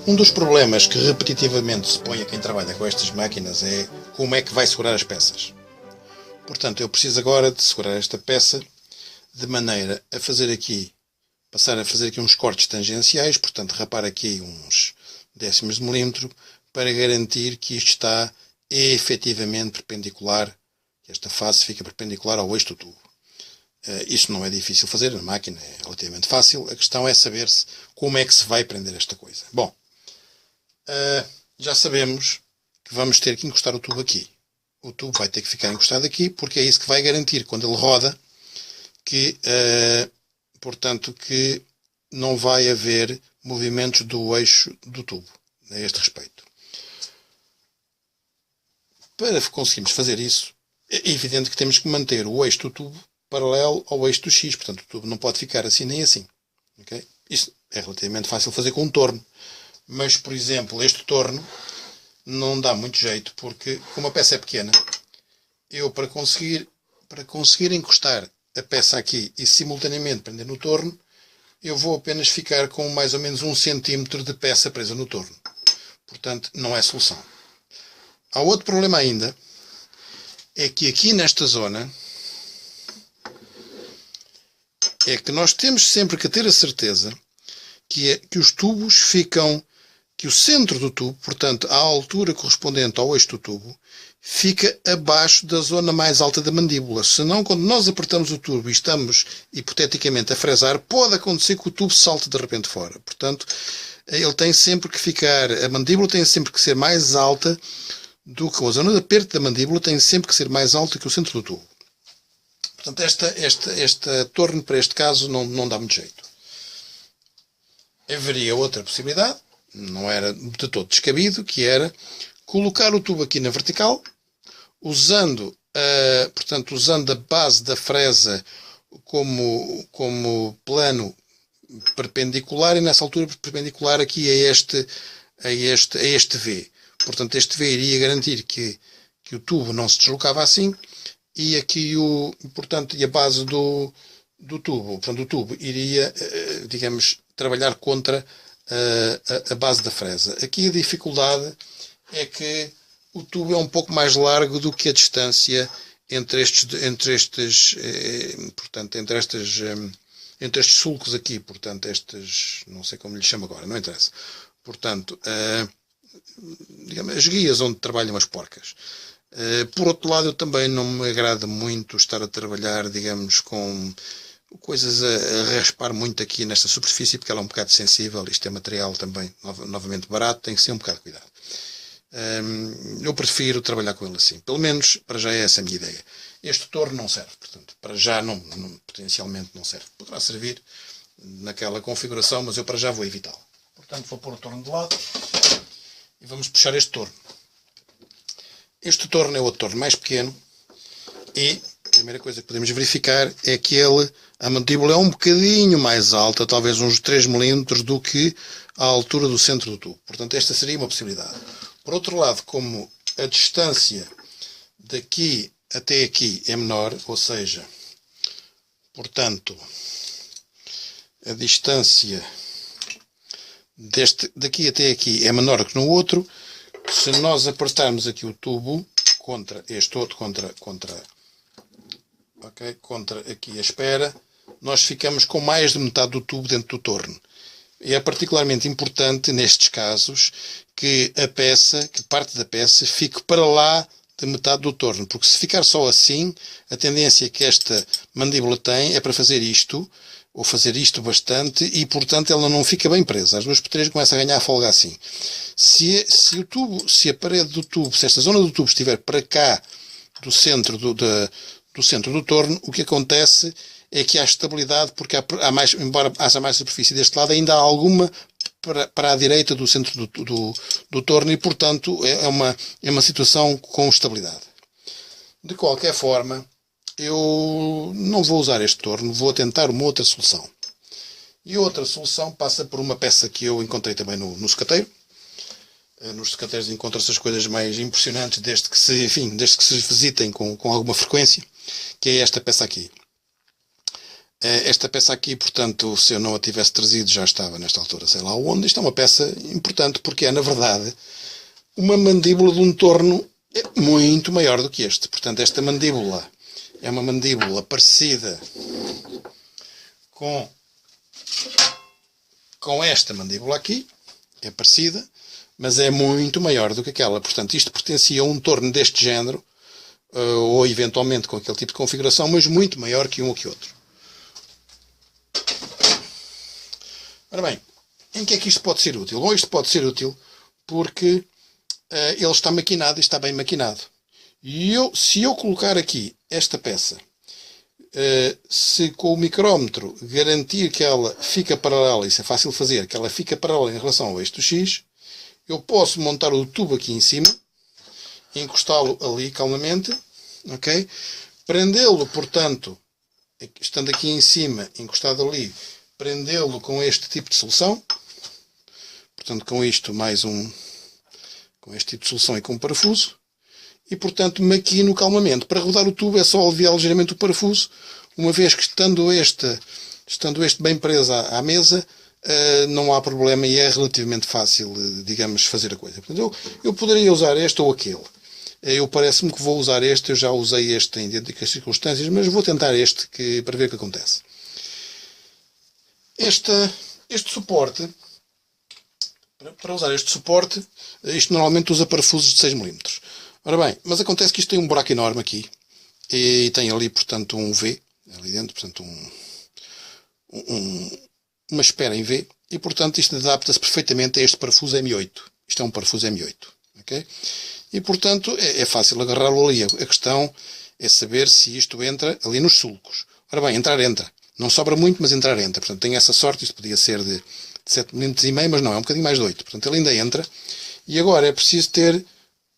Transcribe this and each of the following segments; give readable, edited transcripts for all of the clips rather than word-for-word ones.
Um dos problemas que repetitivamente se põe a quem trabalha com estas máquinas é como é que vai segurar as peças. Portanto, eu preciso agora de segurar esta peça de maneira a passar a fazer aqui uns cortes tangenciais, portanto, rapar aqui uns décimos de milímetro para garantir que isto está efetivamente perpendicular, que esta face fica perpendicular ao eixo do tubo. Isso não é difícil fazer na máquina, é relativamente fácil. A questão é saber-se como é que se vai prender esta coisa. Bom, já sabemos que vamos ter que encostar o tubo aqui. O tubo vai ter que ficar encostado aqui, porque é isso que vai garantir, quando ele roda, que, portanto, que não vai haver movimentos do eixo do tubo a este respeito. Para conseguirmos fazer isso, é evidente que temos que manter o eixo do tubo paralelo ao eixo do X, portanto o tubo não pode ficar assim nem assim. Okay? Isso é relativamente fácil fazer com um torno, mas, por exemplo, este torno não dá muito jeito, porque como a peça é pequena, eu para conseguir encostar a peça aqui e simultaneamente prender no torno, eu vou apenas ficar com mais ou menos 1 cm de peça presa no torno. Portanto, não é solução. Há outro problema ainda, é que aqui nesta zona, é que nós temos sempre que ter a certeza que os tubos ficam, que o centro do tubo, portanto, a altura correspondente ao eixo do tubo, fica abaixo da zona mais alta da mandíbula. Senão, quando nós apertamos o tubo e estamos, hipoteticamente, a fresar, pode acontecer que o tubo salte de repente fora. Portanto, ele tem sempre que ficar, a mandíbula tem sempre que ser mais alta do que a zona de aperto da mandíbula tem sempre que ser mais alta que o centro do tubo. Portanto, esta torno, para este caso, não dá muito jeito. Haveria outra possibilidade, não era de todo descabido, que era colocar o tubo aqui na vertical, usando a base da fresa como plano perpendicular, e nessa altura perpendicular aqui a este V. Portanto, este V iria garantir que o tubo não se deslocava assim, e aqui a base do tubo, portanto o tubo iria, digamos, trabalhar contra a base da fresa. Aqui a dificuldade é que o tubo é um pouco mais largo do que a distância entre estes sulcos aqui, portanto não sei como lhe chamo agora, não interessa. Portanto, digamos, as guias onde trabalham as porcas. Por outro lado, eu também não me agrada muito estar a trabalhar, digamos, com coisas a raspar muito aqui nesta superfície, porque ela é um bocado sensível. Isto é material também, novamente barato, tem que ser um bocado de cuidado. Eu prefiro trabalhar com ele assim. Pelo menos, para já é essa a minha ideia. Este torno não serve, portanto, para já potencialmente não serve. Poderá servir naquela configuração, mas eu para já vou evitá-lo. Portanto, vou pôr o torno de lado e vamos puxar este torno. Este torno é outro torno mais pequeno e a primeira coisa que podemos verificar é que a mandíbula é um bocadinho mais alta, talvez uns 3 mm do que a altura do centro do tubo. Portanto, esta seria uma possibilidade. Por outro lado, como a distância daqui até aqui é menor, ou seja, portanto, a distância daqui até aqui é menor que no outro, se nós apertarmos aqui o tubo contra este outro, contra aqui a espera, nós ficamos com mais de metade do tubo dentro do torno. E é particularmente importante, nestes casos, que parte da peça fique para lá de metade do torno, porque se ficar só assim, a tendência que esta mandíbula tem é para fazer isto, ou fazer isto bastante, e portanto ela não fica bem presa. As duas petreiras começam a ganhar a folga assim. Se a parede do tubo, se esta zona do tubo estiver para cá do centro do torno, o que acontece é que há estabilidade, porque embora haja mais superfície deste lado, ainda há alguma para a direita do centro do torno e, portanto, é uma situação com estabilidade. De qualquer forma, eu não vou usar este torno, vou tentar uma outra solução. E a outra solução passa por uma peça que eu encontrei também no sucateiro. Nos sucateiros encontram-se as coisas mais impressionantes desde que se visitem com alguma frequência, que é esta peça aqui. Esta peça aqui, portanto, se eu não a tivesse trazido, já estava nesta altura, sei lá onde. Isto é uma peça importante porque é, na verdade, uma mandíbula de um torno muito maior do que este. Portanto, esta mandíbula é uma mandíbula parecida com esta mandíbula aqui. É parecida, mas é muito maior do que aquela. Portanto, isto pertencia a um torno deste género, ou eventualmente com aquele tipo de configuração, mas muito maior que um ou que outro. Ora bem, em que é que isto pode ser útil? Bom, isto pode ser útil porque ele está maquinado e está bem maquinado. E se eu colocar aqui esta peça, se com o micrómetro garantir que ela fica paralela, isso é fácil de fazer, que ela fica paralela em relação ao eixo do X, eu posso montar o tubo aqui em cima, encostá-lo ali calmamente, ok? Prendê-lo, portanto, estando aqui em cima, encostado ali, prendê-lo com este tipo de solução, portanto com isto mais com este tipo de solução e com um parafuso, e portanto maquino calmamente. Para rodar o tubo é só aliviar ligeiramente o parafuso, uma vez que estando este bem preso à mesa, não há problema e é relativamente fácil, digamos, fazer a coisa. Portanto, eu poderia usar este ou aquele. Eu parece-me que vou usar este, eu já usei este em idênticas circunstâncias, mas vou tentar este para ver o que acontece. Este suporte, para usar este suporte, isto normalmente usa parafusos de 6 mm. Ora bem, mas acontece que isto tem um buraco enorme aqui e tem ali, portanto, um V, ali dentro, portanto, uma espera em V, e, portanto, isto adapta-se perfeitamente a este parafuso M8. Isto é um parafuso M8, ok? E, portanto, é fácil agarrá-lo ali. A questão é saber se isto entra ali nos sulcos. Ora bem, entrar entra. Não sobra muito, mas entrar entra. Portanto, tem essa sorte. Isto podia ser de 7,5 mm, mas não, é um bocadinho mais de 8. Portanto, ele ainda entra. E agora é preciso ter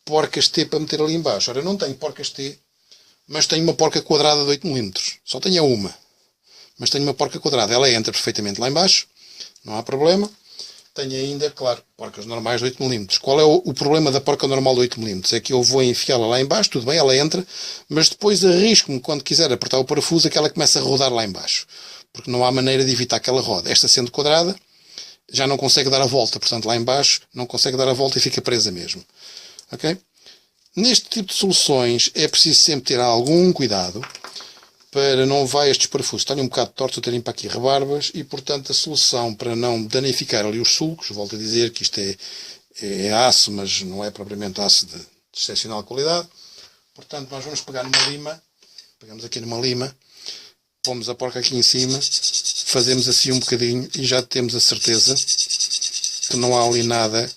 porcas T para meter ali embaixo. Ora, eu não tenho porcas T, mas tenho uma porca quadrada de 8 mm. Só tenho uma. Mas tenho uma porca quadrada. Ela entra perfeitamente lá embaixo. Não há problema. Tenho ainda, claro, porcas normais de 8 mm. Qual é o problema da porca normal de 8 mm? É que eu vou enfiá-la lá embaixo, tudo bem, ela entra, mas depois arrisco-me, quando quiser apertar o parafuso, que ela começa a rodar lá embaixo. Porque não há maneira de evitar que ela rode. Esta sendo quadrada, já não consegue dar a volta. Portanto, lá embaixo, não consegue dar a volta e fica presa mesmo. Ok? Neste tipo de soluções, é preciso sempre ter algum cuidado para não vai estes parafusos estarem um bocado tortos, eu terem para aqui rebarbas, e portanto a solução para não danificar ali os sulcos, volto a dizer que isto é aço, mas não é propriamente aço de excepcional qualidade, portanto nós vamos pegar numa lima, pegamos aqui numa lima, pomos a porca aqui em cima, fazemos assim um bocadinho e já temos a certeza que não há ali nada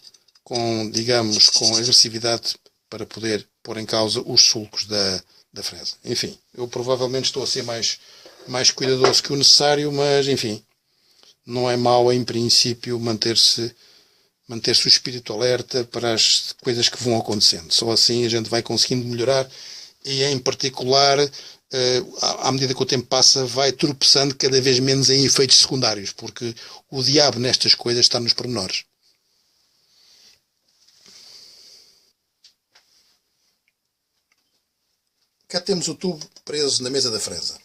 digamos, com agressividade para poder pôr em causa os sulcos da fresa. Enfim, eu provavelmente estou a ser mais cuidadoso que o necessário, mas enfim, não é mau em princípio manter-se o espírito alerta para as coisas que vão acontecendo. Só assim a gente vai conseguindo melhorar e em particular, à medida que o tempo passa, vai tropeçando cada vez menos em efeitos secundários, porque o diabo nestas coisas está nos pormenores. Cá temos o tubo preso na mesa da fresa.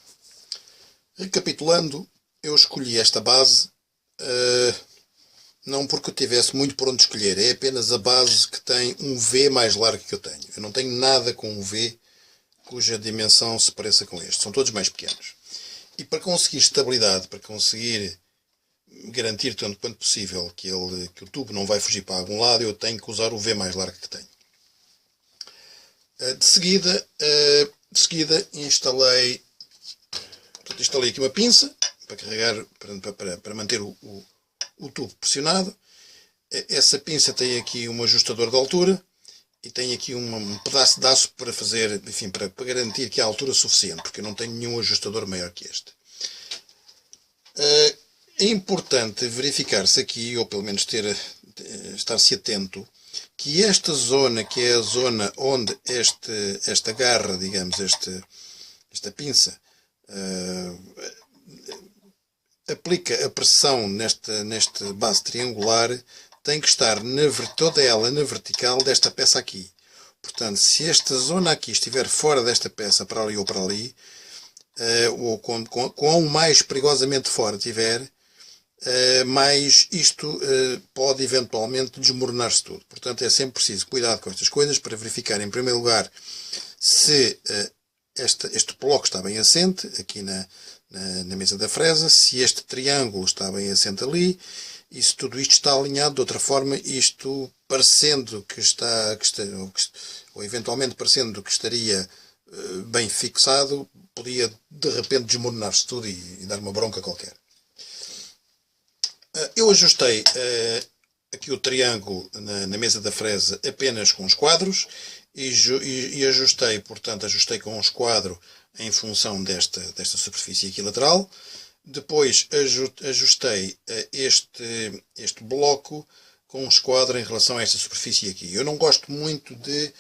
Recapitulando, eu escolhi esta base, não porque eu tivesse muito por onde escolher, é apenas a base que tem um V mais largo que eu tenho. Eu não tenho nada com um V cuja dimensão se pareça com este. São todos mais pequenos. E para conseguir estabilidade, para conseguir garantir tanto quanto possível que o tubo não vai fugir para algum lado, eu tenho que usar o V mais largo que tenho. De seguida instalei aqui uma pinça para carregar, para manter o tubo pressionado. Essa pinça tem aqui um ajustador de altura e tem aqui um pedaço de aço para fazer, enfim, para garantir que há altura suficiente, porque eu não tenho nenhum ajustador maior que este. é importante verificar-se aqui, ou pelo menos estar-se atento, que esta zona, que é a zona onde esta garra, digamos, esta pinça, aplica a pressão nesta base triangular, tem que estar toda ela na vertical desta peça aqui. Portanto, se esta zona aqui estiver fora desta peça, para ali ou para ali, ou quão mais perigosamente fora tiver, mais isto pode eventualmente desmoronar-se tudo. Portanto, é sempre preciso cuidado com estas coisas para verificar, em primeiro lugar, se este bloco está bem assente aqui na mesa da fresa, se este triângulo está bem assente ali, e se tudo isto está alinhado. De outra forma, isto parecendo ou eventualmente parecendo que estaria bem fixado, podia de repente desmoronar-se tudo e dar uma bronca qualquer. Eu ajustei aqui o triângulo na mesa da fresa apenas com os quadros e ajustei, portanto, com um esquadro em função desta superfície aqui lateral. Depois ajustei este bloco com um esquadro em relação a esta superfície aqui. Eu não gosto muito de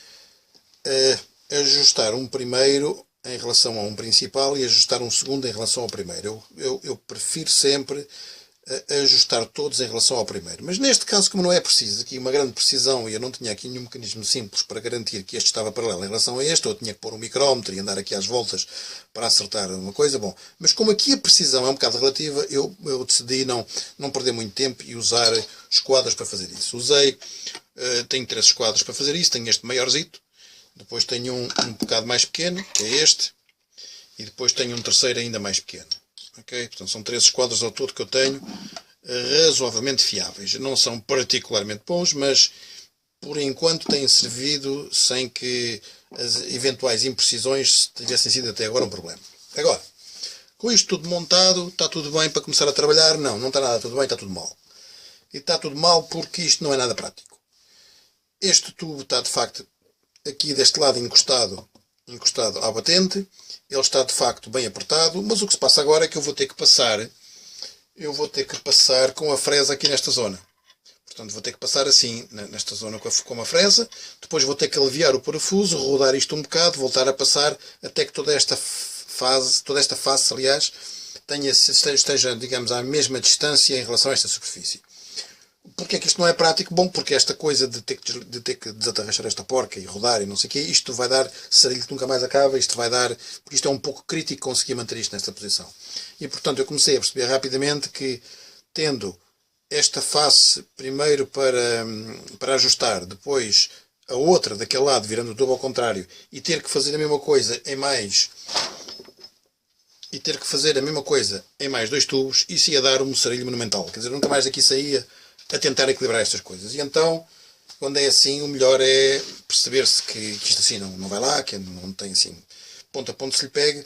ajustar um primeiro em relação a um principal e ajustar um segundo em relação ao primeiro. Eu prefiro sempre ajustar todos em relação ao primeiro. Mas neste caso, como não é preciso aqui uma grande precisão e eu não tinha aqui nenhum mecanismo simples para garantir que este estava paralelo em relação a este, ou tinha que pôr um micrómetro e andar aqui às voltas para acertar uma coisa, bom. Mas como aqui a precisão é um bocado relativa, eu decidi não perder muito tempo e usar esquadros para fazer isso. Tenho 3 esquadros para fazer isso, tenho este maiorzito, depois tenho um bocado mais pequeno, que é este, e depois tenho um terceiro ainda mais pequeno. Okay? Portanto, são 3 esquadros ao todo que eu tenho, razoavelmente fiáveis. Não são particularmente bons, mas por enquanto têm servido sem que as eventuais imprecisões tivessem sido até agora um problema. Agora, com isto tudo montado, está tudo bem para começar a trabalhar? Não, não está nada tudo bem, está tudo mal. E está tudo mal porque isto não é nada prático. Este tubo está de facto aqui deste lado encostado à batente. Ele está de facto bem apertado, mas o que se passa agora é que eu vou ter que passar com a fresa aqui nesta zona. Portanto, vou ter que passar assim, nesta zona com a fresa, depois vou ter que aliviar o parafuso, rodar isto um bocado, voltar a passar, até que toda esta face, aliás, esteja, digamos, à mesma distância em relação a esta superfície. Porquê é que isto não é prático? Bom, porque esta coisa de ter que desatarrachar esta porca e rodar e não sei o quê, isto vai dar sarilho que nunca mais acaba, porque isto é um pouco crítico conseguir manter isto nesta posição. E portanto eu comecei a perceber rapidamente que, tendo esta face primeiro para ajustar, depois a outra daquele lado virando o tubo ao contrário, e ter que fazer a mesma coisa em mais 2 tubos, isso ia dar um sarilho monumental. Quer dizer, nunca mais daqui saía a tentar equilibrar estas coisas. E então, quando é assim, o melhor é perceber-se que isto assim não vai lá, que não tem assim ponto a ponto se lhe pega.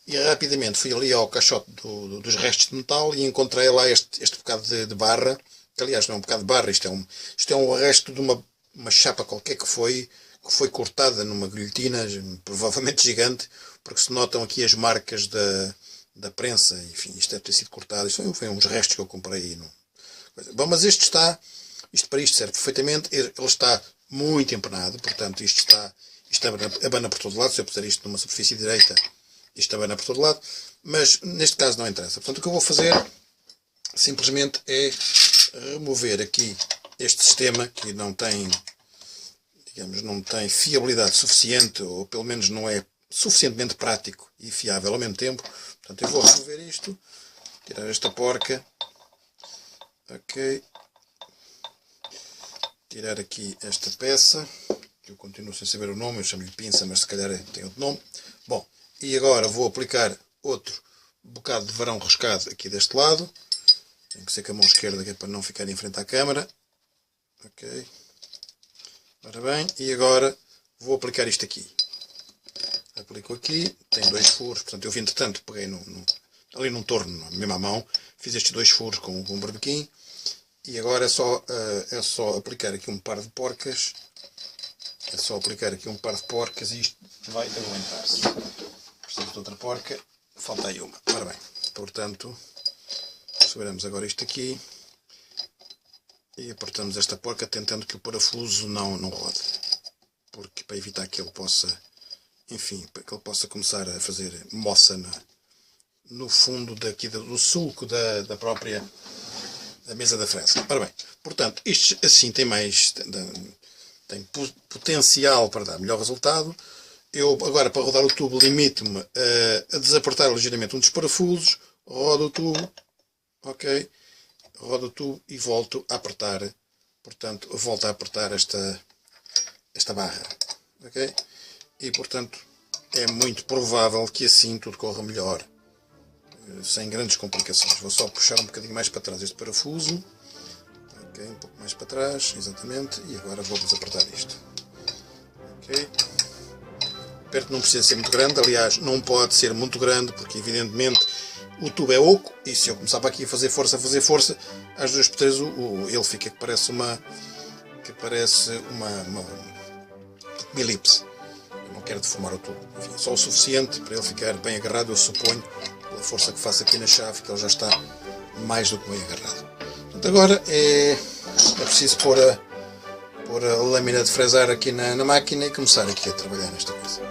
E rapidamente fui ali ao caixote dos restos de metal e encontrei lá este bocado de barra, que aliás não é um bocado de barra, isto é um resto de uma chapa qualquer que foi cortada numa guilhotina, provavelmente gigante, porque se notam aqui as marcas da prensa, enfim, isto deve ter sido cortado. Isto foi uns restos que eu comprei aí. Bom, mas isto para isto serve perfeitamente. Ele está muito empenado, portanto isto abana por todo lado. Se eu puser isto numa superfície direita, isto abana por todo lado, mas neste caso não interessa. Portanto, o que eu vou fazer simplesmente é remover aqui este sistema que não tem fiabilidade suficiente, ou pelo menos não é suficientemente prático e fiável ao mesmo tempo. Portanto, eu vou remover isto, tirar esta porca. Ok, tirar aqui esta peça, que eu continuo sem saber o nome, eu chamo-lhe pinça, mas se calhar tem outro nome. Bom, e agora vou aplicar outro bocado de varão riscado aqui deste lado. Tem que ser com a mão esquerda, que é para não ficar em frente à câmara. Ok, ora bem, e agora vou aplicar isto aqui. Aplico aqui, tem 2 furos, portanto eu entretanto peguei ali num torno, mesmo à mão, fiz estes 2 furos com um barbequim. E agora é só aplicar aqui um par de porcas. E isto vai aguentar-se. Preciso de outra porca. Falta aí uma. Ora bem, portanto, Seguramos agora isto aqui e apertamos esta porca tentando que o parafuso não rode, porque para evitar que ele possa, enfim, para que ele possa começar a fazer moça no fundo do sulco da própria da mesa da fresa. Ora bem, portanto, isto assim tem potencial para dar melhor resultado. Eu agora, para rodar o tubo, limito-me a desapertar ligeiramente um dos parafusos, rodo o tubo, ok? Rodo o tubo e volto a apertar, portanto, volto a apertar esta barra, ok? E, portanto, é muito provável que assim tudo corra melhor, sem grandes complicações. Vou só puxar um bocadinho mais para trás este parafuso, ok? Um pouco mais para trás, exatamente, e agora vou desapertar isto, ok? O aperto não precisa ser muito grande, aliás, não pode ser muito grande, porque evidentemente o tubo é oco, e se eu começar para aqui a fazer força, às 2 por 3 ele fica que parece uma elipse. Eu não quero deformar o tubo. Enfim, só o suficiente para ele ficar bem agarrado, eu suponho, pela força que faço aqui na chave, que ele já está mais do que bem agarrado. Portanto, agora é preciso pôr a lâmina de fresar aqui na máquina e começar aqui a trabalhar nesta coisa.